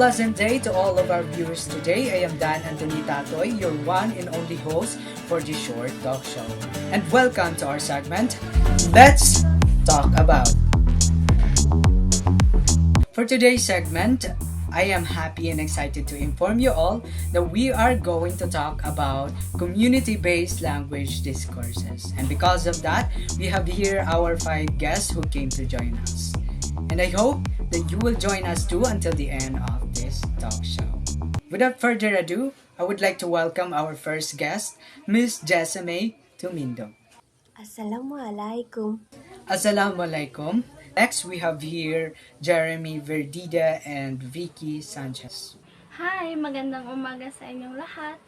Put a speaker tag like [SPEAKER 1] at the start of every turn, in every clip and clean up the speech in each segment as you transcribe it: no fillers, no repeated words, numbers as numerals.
[SPEAKER 1] pleasant day to all of our viewers today. I am Dan Anthony Tatoy, your one and only host for this short talk show. And welcome to our segment, Let's Talk About. For today's segment, I am happy and excited to inform you all that we are going to talk about community-based language discourses. And because of that, we have here our 5 guests who came to join us. And I hope that you will join us too until the end of this talk show. Without further ado, I would like to welcome our first guest, Miss Jessamay Tumindo.
[SPEAKER 2] Assalamualaikum.
[SPEAKER 1] Assalamualaikum. Next, we have here Jeremy Verdida and Vicky Sanchez.
[SPEAKER 3] Hi, magandang umaga sa inyong lahat.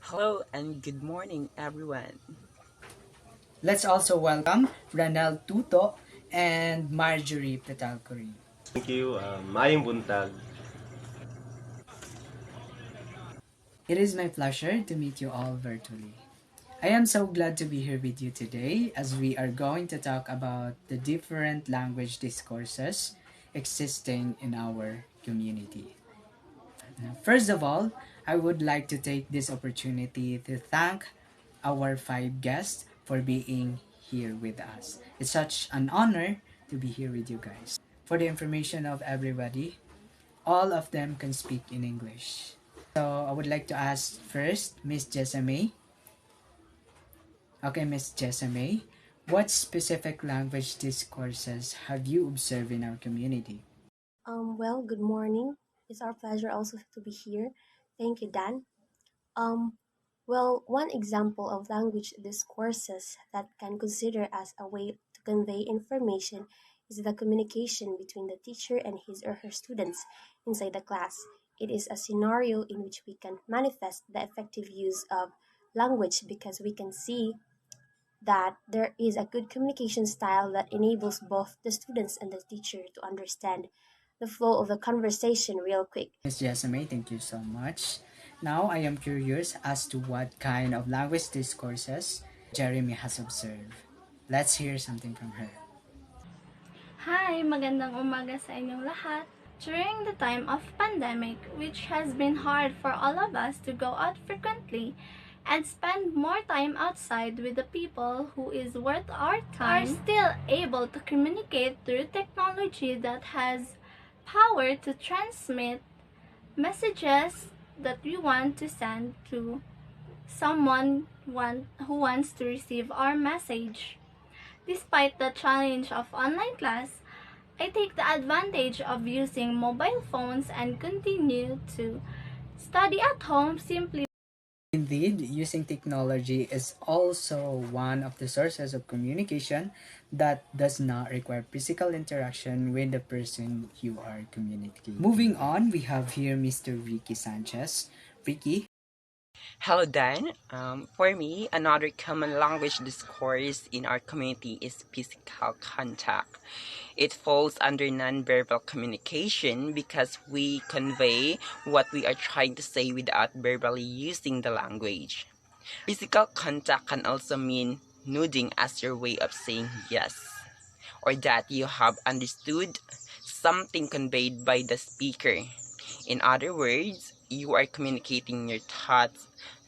[SPEAKER 4] Hello and good morning, everyone.
[SPEAKER 1] Let's also welcome Ranel Tuto and Marjorie Petalcuri.
[SPEAKER 5] Thank you. Maayong buntag.
[SPEAKER 1] It is my pleasure to meet you all virtually. I am so glad to be here with you today as we are going to talk about the different language discourses existing in our community. First of all, I would like to take this opportunity to thank our 5 guests for being here with us. It's such an honor to be here with you guys. For the information of everybody, all of them can speak in English. So I would like to ask first Miss Jessamay. Okay, Miss Jessamay, what specific language discourses have you observed in our community?
[SPEAKER 2] Well, good morning. It's our pleasure also to be here. Thank you, Dan. Well, one example of language discourses that can consider as a way to convey information is the communication between the teacher and his or her students inside the class. It is a scenario in which we can manifest the effective use of language because we can see that there is a good communication style that enables both the students and the teacher to understand the flow of the conversation real quick.
[SPEAKER 1] Ms. Jessamay, thank you so much. Now I am curious as to what kind of language discourses Jeremy has observed. Let's hear something from her.
[SPEAKER 3] Hi, magandang umaga sa inyong lahat. During the time of pandemic, which has been hard for all of us to go out frequently and spend more time outside with the people who is worth our time, are still able to communicate through technology that has power to transmit messages that we want to send to someone who wants to receive our message. Despite the challenge of online class, I take the advantage of using mobile phones and continue to study at home simply.
[SPEAKER 1] Indeed, using technology is also one of the sources of communication that does not require physical interaction with the person you are communicating. Moving on, we have here Mr. Ricky Sanchez. Ricky?
[SPEAKER 4] Hello, Dan. For me, another common language discourse in our community is physical contact. It falls under nonverbal communication because we convey what we are trying to say without verbally using the language. Physical contact can also mean nodding as your way of saying yes, or that you have understood something conveyed by the speaker. In other words, you are communicating your thoughts,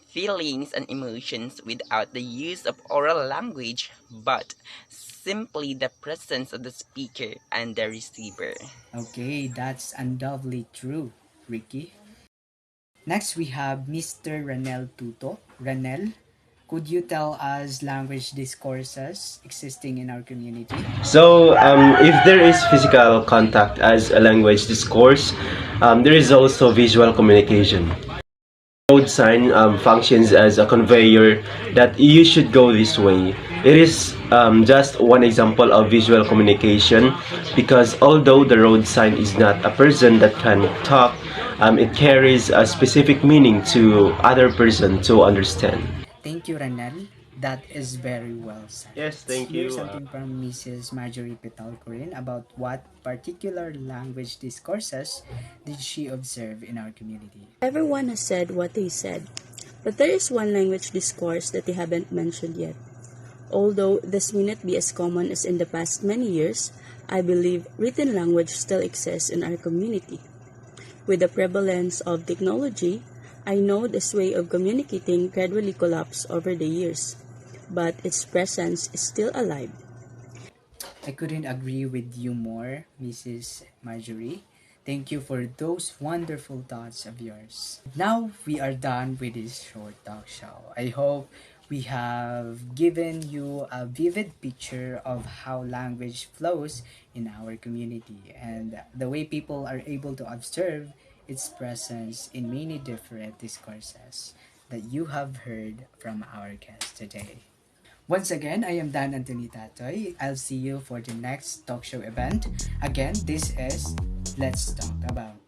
[SPEAKER 4] feelings, and emotions without the use of oral language, but simply the presence of the speaker and the receiver.
[SPEAKER 1] Okay, that's undoubtedly true, Ricky. Next, we have Mr. Ranel Tuto. Ranel, could you tell us language discourses existing in our community?
[SPEAKER 5] So, if there is physical contact as a language discourse, there is also visual communication. Road sign functions as a conveyor that you should go this way. It is just one example of visual communication because although the road sign is not a person that can talk, it carries a specific meaning to other person to understand.
[SPEAKER 1] Thank you, Ranel. That is very well said.
[SPEAKER 5] Yes,
[SPEAKER 1] Let's
[SPEAKER 5] thank
[SPEAKER 1] hear
[SPEAKER 5] you.
[SPEAKER 1] something from Mrs. Marjorie Petalcorin about what particular language discourses did she observe in our community.
[SPEAKER 6] Everyone has said what they said, but there is one language discourse that they haven't mentioned yet. Although this may not be as common as in the past many years, I believe written language still exists in our community. With the prevalence of technology, I know this way of communicating gradually collapsed over the years, but its presence is still alive.
[SPEAKER 1] I couldn't agree with you more, Mrs. Marjorie. Thank you for those wonderful thoughts of yours. Now we are done with this short talk show. I hope we have given you a vivid picture of how language flows in our community and the way people are able to observe its presence in many different discourses that you have heard from our guest today. Once again, I am Dan Anthony Tatoy. I'll see you for the next talk show event. Again, this is Let's Talk About